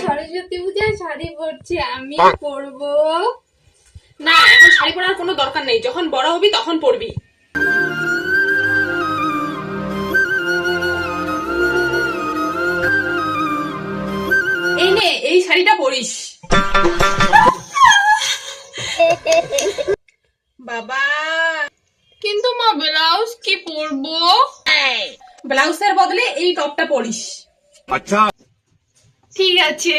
সরস্বতী পূজায় শাড়ি পরছি, আমি পরবো না, এখন শাড়ি পরার কোনো দরকার নেই, যখন বড় হবি তখন পরবি। এই নে, এই শাড়িটা পরিস। বাবা, কিন্তু মা ব্লাউজ কি পরবো? ব্লাউজের বদলে এই টপটা পরিস। আচ্ছা ঠিক আছে।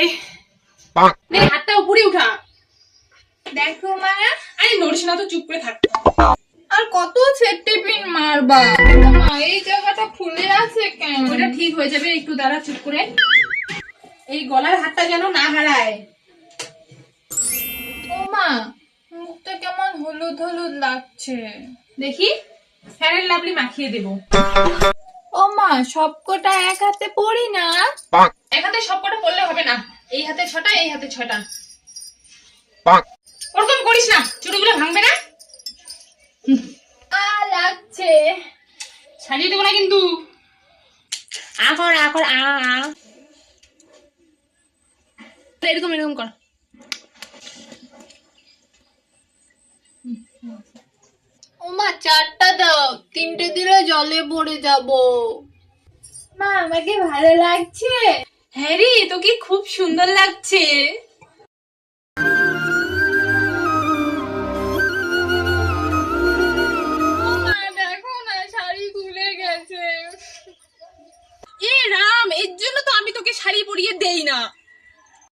নে, হাতটা উপরে উঠা। দেখো মা, আরে নড়িস না তো, চুপ করে থাক। আর কত সেফটি পিন মারবা? মা এই জায়গাটা ফুলে আছে কেন? ওটা ঠিক হয়ে যাবে, একটু দাঁড়া, চুপ করে। এই গলার হাতটা যেন না হারায়। ও মা, মুখটা কেমন হলুদ হলুদ লাগছে। দেখি, ফেয়ার এন্ড লাভলি মাখিয়ে দেবো। ও মা, সবকটা এক হাতে পড়ি না। এক হাতে সবকটা পড়লে হবে না, এই হাতে 6টা, এই হাতে 6টা। ওরকম করিস না, চুড়িগুলো ভাঙবে না। লাগছে। সাজিয়ে দেবো না কিন্তু। আ এরকম এরকম কর। ও মা, 4টা দাও, 3টে দিলে জলে পড়ে যাবো। মা আমাকে ভালো লাগছে? হ্যাঁ রে, তোকে খুব সুন্দর লাগছে।